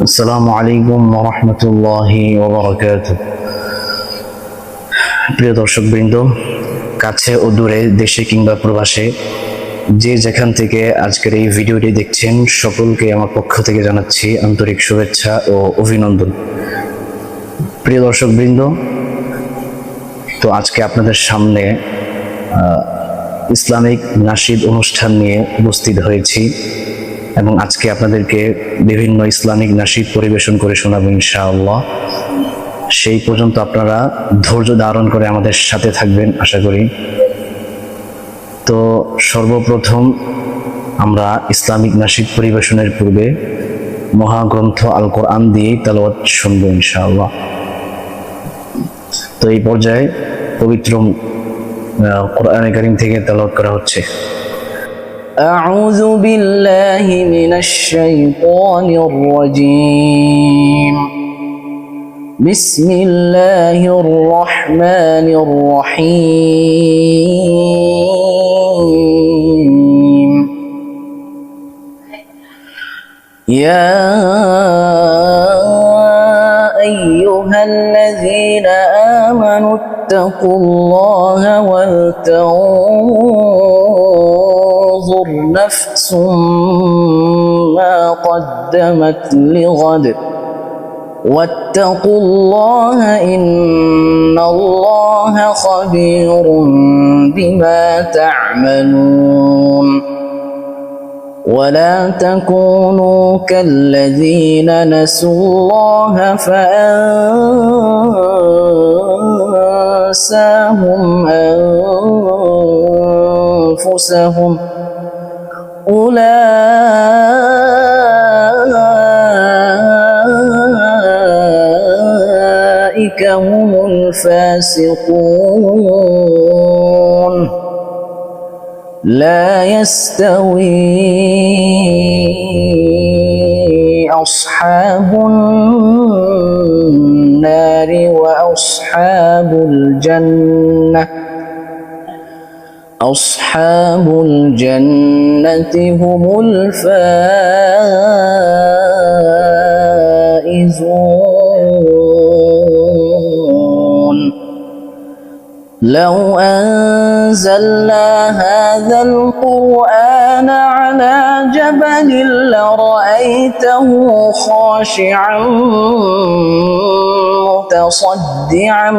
আসসালামু আলাইকুম ওয়া রাহমাতুল্লাহি ওয়া বারাকাতুহু। প্রিয় দর্শকবৃন্দ, কাছে ও দূরে, দেশে কিংবা প্রবাসে, যে যেখান থেকে আজকের এই ভিডিওটি দেখছেন, সকলকে আমার পক্ষ থেকে জানাচ্ছি আন্তরিক শুভেচ্ছা ও অভিনন্দন। প্রিয় দর্শকবৃন্দ, তো আজকে আপনাদের সামনে ইসলামিক নাশিদ অনুষ্ঠান নিয়ে উপস্থিত হয়েছি এবং আজকে আপনাদেরকে বিভিন্ন ইসলামিক নাশিদ পরিবেশন করে শোনাবো ইনশাআল্লাহ। সেই পর্যন্ত আপনারা ধৈর্য ধারণ করে আমাদের সাথে থাকবেন আশা করি। তো সর্বপ্রথম আমরা ইসলামিক নাশিদ পরিবেশনের পূর্বে মহাগ্রন্থ আল কোরআন দিয়ে তেলাওয়াত শুনবো ইনশাআল্লাহ। তো এই পর্যায়ে পবিত্র কোরআনে কারীম থেকে তেলাওয়াত করা হচ্ছে। أعوذ بالله من الشيطان الرجيم. بسم الله الرحمن الرحيم. يا أيها الذين آمنوا اتقوا الله ولتنظر نفس ما قدمت لغد واتقوا الله إن الله خبير بما تعملون. ولا تكونوا كالذين نسوا الله فأنساهم أنفسهم أولئك هم الفاسقون. لا يستوي أصحاب النار وأصحاب الجنة أصحاب الجنة هم الفائزون. لو أنزلنا هذا القرآن على جبل لرأيته خاشعا متصدعا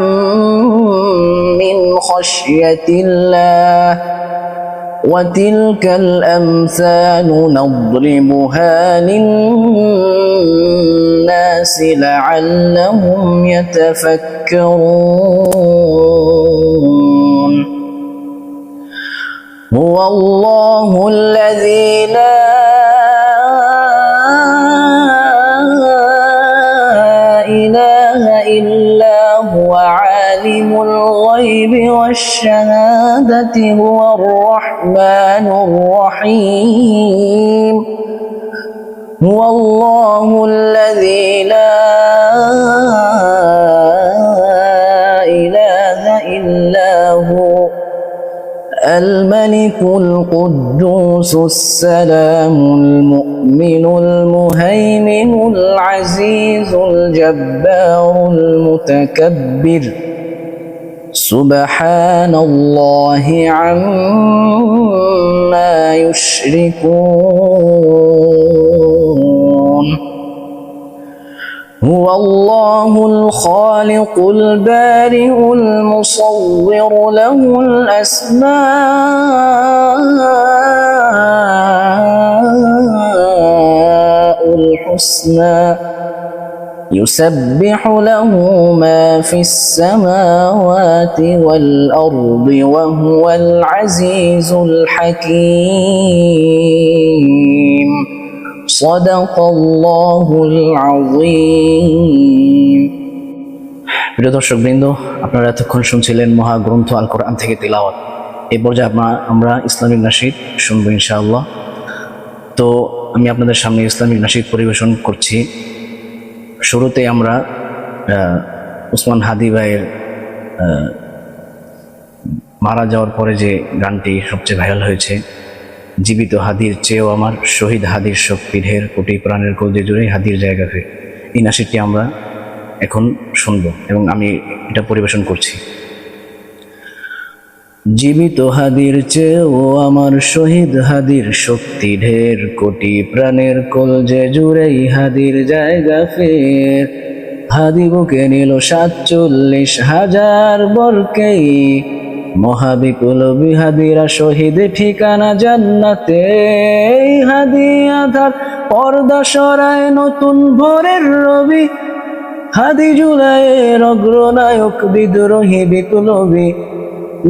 من خشية الله. وتلك الأمثال نضربها للناس لعلهم يتفكرون. هو الله الذي لا إله إلا هو عالم الغيب والشهادة هو الرحمن الرحيم. هو الله الذي لا إله إلا هو الملك القدوس السلام المؤمن المهيمن العزيز الجبار المتكبر. سبحان الله عما يشركون. هو الله الخالق البارئ المصور له الأسماء الحسنى يسبح له ما في السماوات والأرض وهو العزيز الحكيم. صدق الله العظيم. প্রিয় দর্শকবৃন্দ, আপনারা এতক্ষণ শুনছিলেন মহাগ্রন্থ আল কোরআন থেকে তিলাওয়াত। এই পর্যায়ে আমরা ইসলামিক নাশিদ শুনবো ইনশাআল্লাহ। তো আমি আপনাদের সামনে ইসলামিক নাশিদ পরিবেশন করছি। শুরুতে আমরা উসমান হাদি ভাইয়ের মারা যাওয়ার পরে যে গানটি সবচেয়ে ভাইরাল হয়েছে, জীবিত হাদির চেয়েও আমার শহীদ হাদির শক্তি ঢের, কোটি প্রাণের কলজে জুড়ে হাদির জায়গা ফের। এই নাসিরটি আমরা এখন শুনব এবং আমি এটা পরিবেশন করছি। জীবিত হাদির চেয়েও আমার শহীদ হাদির শক্তি ঢের, কোটি প্রাণের কলজে জুড়েই হাদির জায়গা ফের। হাদি বুকে নিল 47,000 বরকেই, মহাবিপ্লবী হাদিরা শহীদ ঠিকানা জান্নাতে। হাদি আধার পর্দা সরায় নতুন ভোরের রবি, হাদি জুলাইয়ের অগ্রনায়ক বিদ্রোহী বিপ্লবী।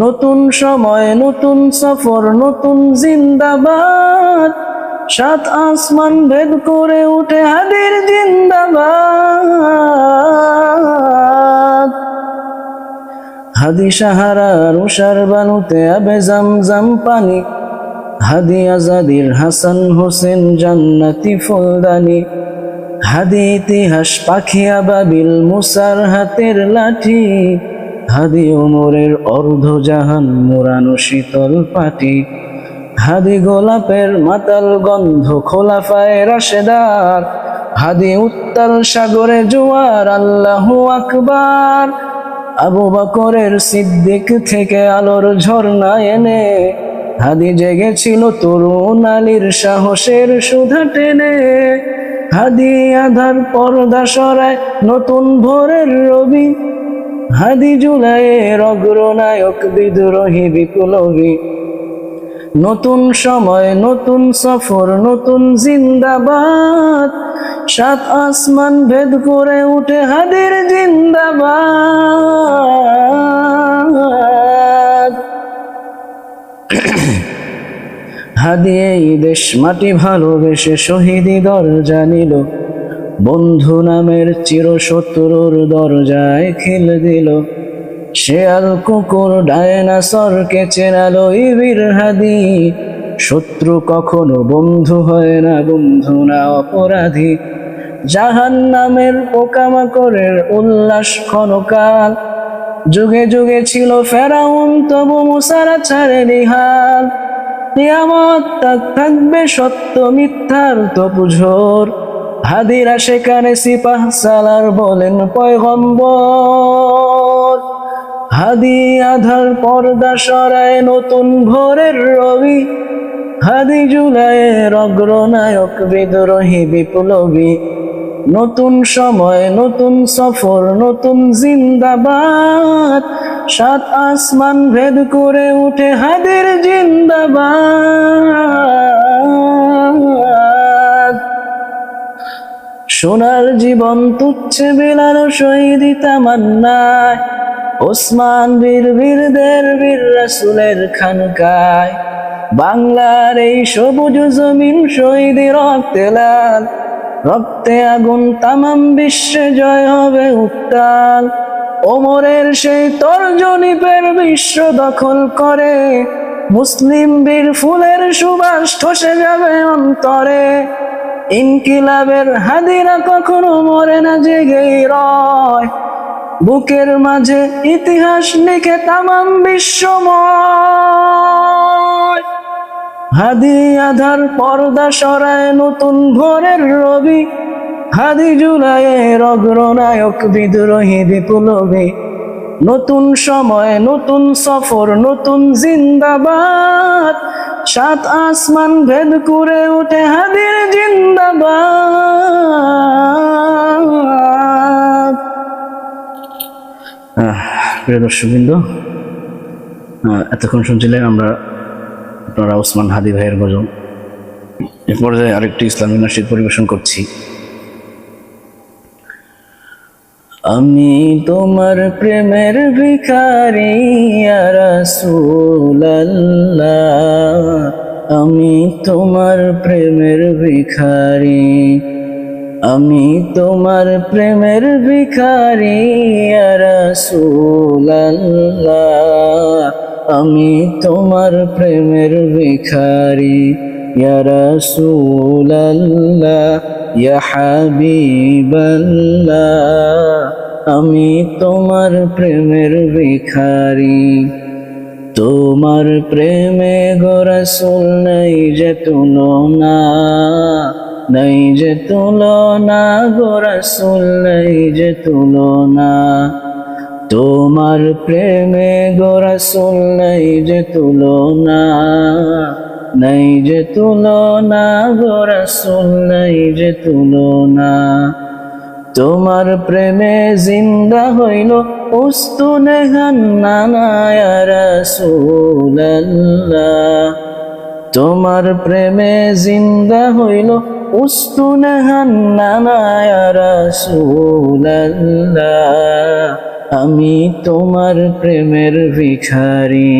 নতুন সময় নতুন সফর নতুন জিন্দাবাদ, 7 আসমান ভেদ করে উঠে হাদির জিন্দাবাদ। হাদি সাহারার উষার বানুতে আবে জামজাম পানি, হাদি আজাদির হাসান হোসেন জান্নাতি ফুলদানি। হাদি ইতিহাস পাখি আবাবিল মুসার হাতের লাঠি, হাদি ওমরের অর্ধজাহান মোরানো শীতল পাটি। হাদি গোলাপের মাতাল গন্ধ খোলাফায়ে রাশেদার, হাদি উত্তাল সাগরে জোয়ার আল্লাহু আকবার। আবু বকরের সিদ্দিক থেকে আলোর ঝর্ণা এনে, হাদি জেগেছিল তরুণ আলীর সাহসের সুধা টেনে। হাদি আধার পর্দা সরায় নতুন ভোরের রবি, হাদি জুলাইয়ের অগ্রনায়ক বিদ্রোহী বিপ্লবী। নতুন সময় নতুন সফর নতুন জিন্দাবাদ, 7 আসমান ভেদ করে উঠে হাদির জিন্দাবাদ। হাদি এই দেশ মাটি ভালোবেসে শহীদি দরজা নিল, বন্ধু নামের চিরশত্রুর দরজায় খিল দিল। শেয়াল কুকুর ডায়নাসরকে চেনালো বীর হাদি, শত্রু কখনো বন্ধু হয় না, বন্ধু না অপরাধী। জাহান্নামের পোকামাকড়ের উল্লাস ক্ষণকাল, যুগে যুগে ছিল ফেরাউন তবু মুসারা ছাড়েনি হাল। কিয়ামত তাক থাকবে সত্য মিথ্যার তপুঝোর, হাদিরা সেখানে সিপাহ সালার বলেন পয়গম্বর। হাদি আধার পর্দা সরায় নতুন ভোরের রবি, হাদি জুলাইয়ের অগ্রনায়ক বিদ্রোহী বিপ্লবী। নতুন সময় নতুন সফর নতুন জিন্দাবাদ, 7 আসমান ভেদ করে উঠে হাদির জিন্দাবাদ। সোনার জীবন তুচ্ছে বিলানো শহীদি তামান্নায়, ওসমান বীর বীরদের বীর রাসূলের খানকায়। বাংলার এই সবুজ জমিন শহীদি রক্তে লাল, রক্তে আগুন তামাম বিশ্বে জয় হবে উত্তাল। ওমরের সেই তর্জনীপের বিশ্ব দখল করে, মুসলিম বীর ফুলের সুবাস ঠসে যাবে অন্তরে। ইনকিলাবের হাদিরা কখনো মরে না, জেগেই রয়, বুকের মাঝে ইতিহাস লিখে তামাম বিশ্বময়। হাদি আধার পর্দা সরায় নতুন ভোরের রবি, হাদি জুলাইয়ের অগ্রনায়ক বিদ্রোহী বিপ্লবী। নতুন সময় নতুন সফর নতুন জিন্দাবাদ, 7 আসমান ভেদ করে উঠে হাদির জিন্দাবাদ। প্রিয় দর্শকবৃন্দ, এতক্ষণ শুনছিলেন আপনারা ওসমান হাদি ভাইয়ের গজল। এ পর্যায়ে আরেকটি ইসলামী নাশিদ পরিবেশন করছি। আমি তোমার প্রেমের ভিখারি ইয়া রাসূলুল্লাহ, আমি তোমার প্রেমের ভিখারি, আমি তোমার প্রেমের ভিখারি ইয়া রাসূলুল্লাহ, আমি তোমার প্রেমের ভিখারি ইয়া রাসূলুল্লাহ ইয়া হাবিবাল্লাহ, আমি তোমার প্রেমের ভিখারি। তোমার প্রেমে গড়া রাসূল নেই যে তুলনা, নেই যে তুলনা গো রাসূল নেই যে তুলনা, তোমার প্রেমে গো রাসূল নেই যে তুলনা, নেই যে তুলনা গো রাসূল নেই যে তুলনা, তোমার প্রেমে জিন্দা হইল উস্তুনে হান্নানা ইয়া রাসূলাল্লাহ, তোমার প্রেমে জিন্দা হইল উস্তুনে হান্নানা ইয়া রাসূলাল্লাহ, আমি তোমার প্রেমের ভিখারি,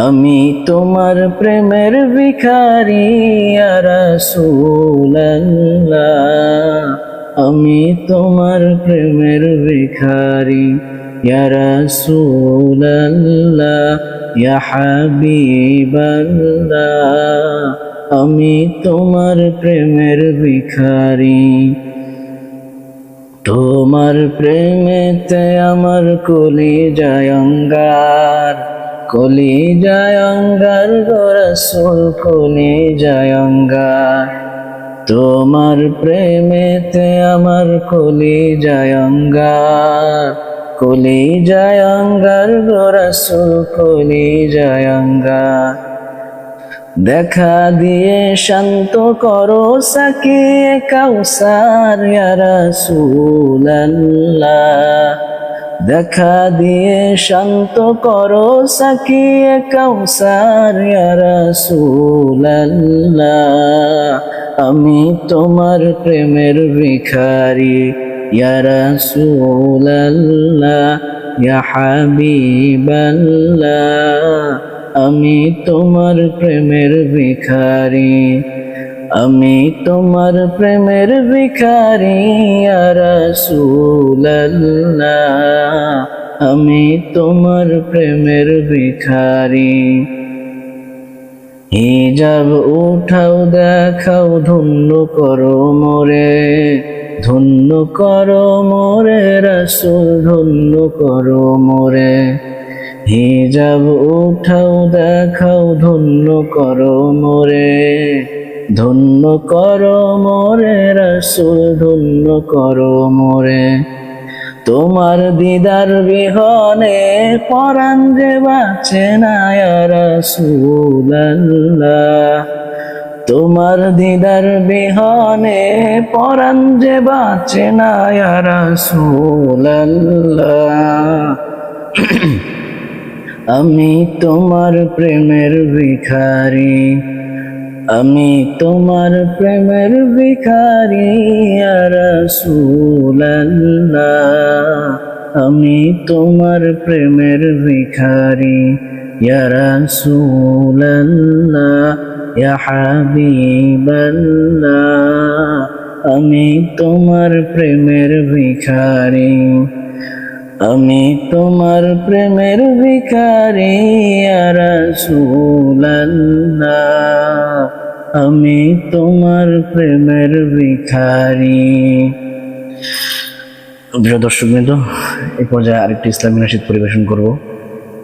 আমি তোমার প্রেমের ভিখারি ইয়া রাসূলাল্লাহ, আমি তোমার প্রেমের ভিখারি ইয়া রাসূলাল্লাহ, ইয়া হাবিবাল্লাহ, আমি তোমার প্রেমের ভিখারি। তোমার প্রেমেতে আমার কলিজায় অঙ্গার, কলিজায় অঙ্গার গো রাসূল কলিজায় অঙ্গার, তোমার প্রেমেতে আমার কলিজায় অঙ্গার, কলিজায় অঙ্গার গো রাসূল কলিজায় অঙ্গার, দেখা দিয়ে শান্ত করো সাকিয়ে কাউসার ইয়া রাসূলাল্লাহ, দেখা দিয়ে শান্ত করো সাকিয়ে কাউসার ইয়া রাসূলাল্লাহ, আমি তোমার প্রেমের ভিখারি ইয়া রাসূলাল্লাহ, ইয়া হাবিবাল্লাহ, আমি তোমার প্রেমের ভিখারি, আমি তোমার প্রেমের ভিখারি ইয়া রাসূলাল্লাহ, আমি তোমার প্রেমের ভিখারি। হিজাব উঠাও দেখাও ধন্য করো মোরে, ধন্য করো মোরে রাসূল ধন্য করো মোরে, হিজাব উঠাও দেখাও ধন্য করো মোরে, ধন্য করো মোরে রাসূল ধন্য করো মোরে, তোমার দিদার বিহনে পরাণ যে বাঁচে না ইয়া রাসূলাল্লাহ, তোমার দিদার বিহনে পরাণ যে বাঁচে না ইয়া রাসূলাল্লাহ, আমি তোমার প্রেমের ভিখারি, আমি তোমার প্রেমের ভিখারি ইয়া রাসূলাল্লাহ, আমি তোমার প্রেমের ভিখারি ইয়া রাসূলাল্লাহ, ইয়া হাবিবাল্লাহ, আমি তোমার প্রেমের ভিখারি, আমি তোমার প্রেমের ভিখারি ইয়া রাসূলাল্লাহ, আমি তোমার প্রেমের ভিখারি। প্রিয় দর্শকবৃন্দ, এই পর্যায়ে আরেকটি ইসলামী নাশিদ পরিবেশন করব,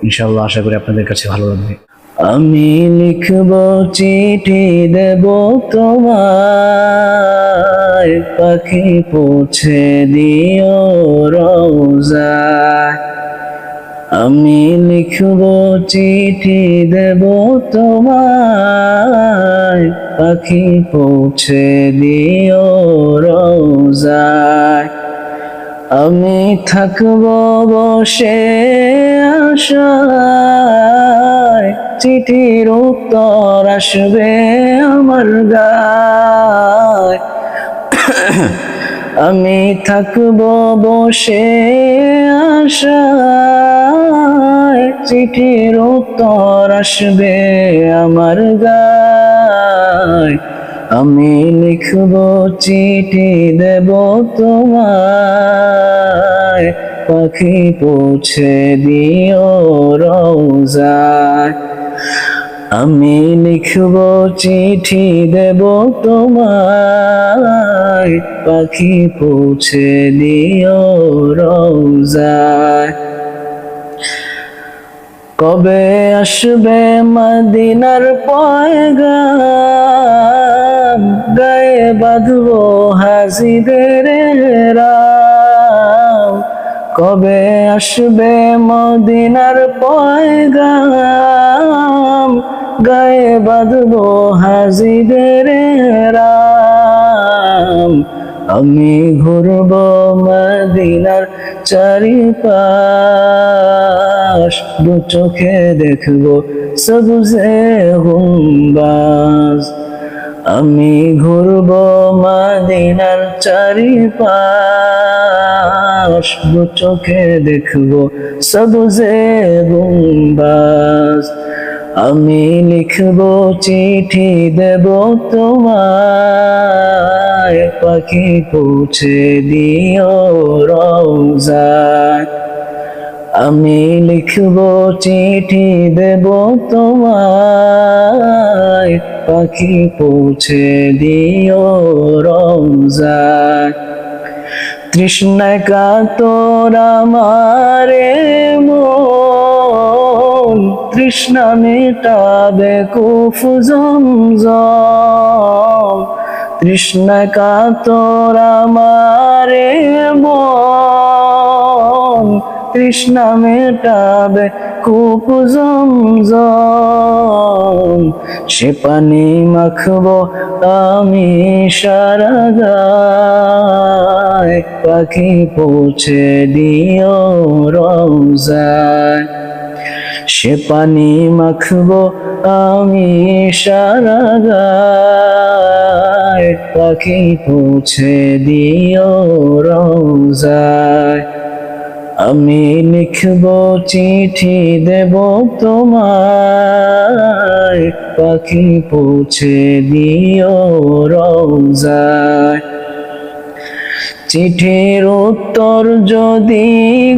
ইনশাআল্লাহ আশা করি আপনাদের কাছে ভালো লাগবে। আমি লিখব চিঠি দেব তোমায়, পাখি পৌঁছে দিও রওজায়, আমি লিখব চিঠি দেব তোমায়, পাখি পৌঁছে দিও রওজায়, আমি থাকব বসে আশায়, চিঠির উত্তর আসবে আমার গায়, আমি থাকব বসে আশায়, চিঠির উত্তর আসবে আমার গায়, আমি লিখব চিঠি দেব তোমায়, পাখি পৌঁছে দিও রওজায়, আমি লিখব চিঠি দেব তোমায়, পাখি পৌঁছে দিও রওজায়, কবে আসবে মদিনার পয়গাম, গায়ে বাঁধবো হাজিদের রাম। কবে আসবে মদিনার পয়গাম, গায়ে বাঁধবো হাজিদের রাম। আমি ঘুরব মদিনার চারিপাশ, দু চোখে দেখবো সবুজে গুম্বাজ। আমি ঘুরব মদিনার চারিপাশ, দু চোখে দেখবো সবুজে গুম্বাজ। আমি লিখব চিঠি দেব তোমায়, পাখি পৌঁছে দিও রওজায়। আমি লিখব চিঠি দেব তোমায়, পাখি পৌঁছে দিও রওজায়। তৃষ্ণায় কাতর আমারে মন, তৃষ্ণা মেটাবে কুফ জমজম। তৃষ্ণায় কাতর আমারে মন, তৃষ্ণা মেটাবে কূপ জমজম। সে পানি মাখবো আমি সারা গায়, পাখি পৌঁছে দিও রওজায়। সে পানি মাখবো আমি সারা গায়, পাখি পৌঁছে দিও রওজায়। আমি লিখব চিঠি দেব তোমায়, পাখি পৌঁছে দিও রওজায়। চিঠির উত্তর যদি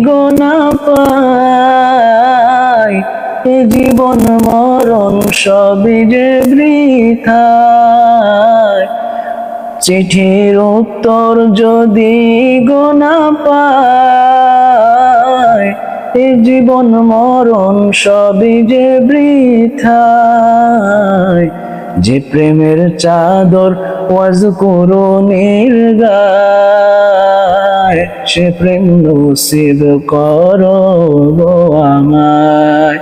গোনা পাই, এ জীবন মরণ সবই যে বৃথায়। চিঠির উত্তর যদি গোনা পাই, এ জীবন মরণ সবই যে বৃথায়। যে প্রেমের চাদর ওয়াজ কুরুনির গায়, সে প্রেম নসিব করো গো আমায়।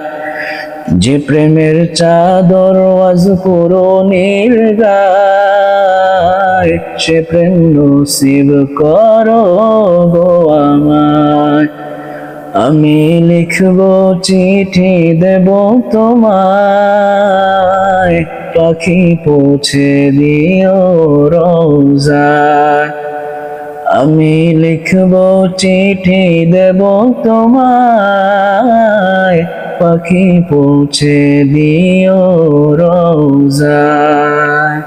যে প্রেমের চাদর ওয়াজ কুরুনির গায়, সে প্রেম নসিব করো গো আমায়। আমি লিখব চিঠি দেব তোমায়, পাখি পৌঁছে দিও রওজায়। আমি লিখব চিঠি দেব তোমায়, পাখি পৌঁছে দিও রওজায়।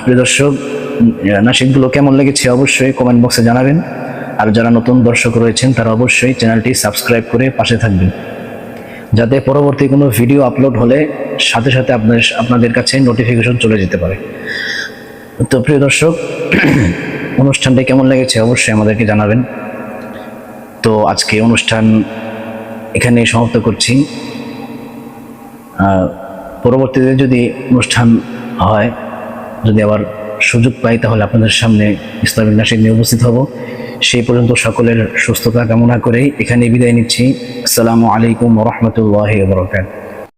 প্রিয় দর্শক, নাশিদগুলো কেমন লেগেছে অবশ্যই কমেন্ট বক্সে জানাবেন। আর যারা নতুন দর্শক রয়েছেন তারা অবশ্যই চ্যানেলটি সাবস্ক্রাইব করে পাশে থাকবেন, যাতে পরবর্তী কোনো ভিডিও আপলোড হলে সাথে সাথে আপনাদের কাছে নোটিফিকেশন চলে যেতে পারে। তো প্রিয় দর্শক, অনুষ্ঠানটা কেমন লেগেছে অবশ্যই আমাদেরকে জানাবেন। তো আজকে অনুষ্ঠান এখানে সমাপ্ত করছি। পরবর্তীতে যদি অনুষ্ঠান হয়, যদি আবার সুযোগ পাই, তাহলে আপনাদের সামনে ইসলামিক নাশিদ নিয়ে উপস্থিত হব। সেই পর্যন্ত সকলের সুস্থতা কামনা করেই এখানে বিদায় নিচ্ছি। আসসালামু আলাইকুম ওয়া রাহমাতুল্লাহি ওয়া বারাকাতুহু।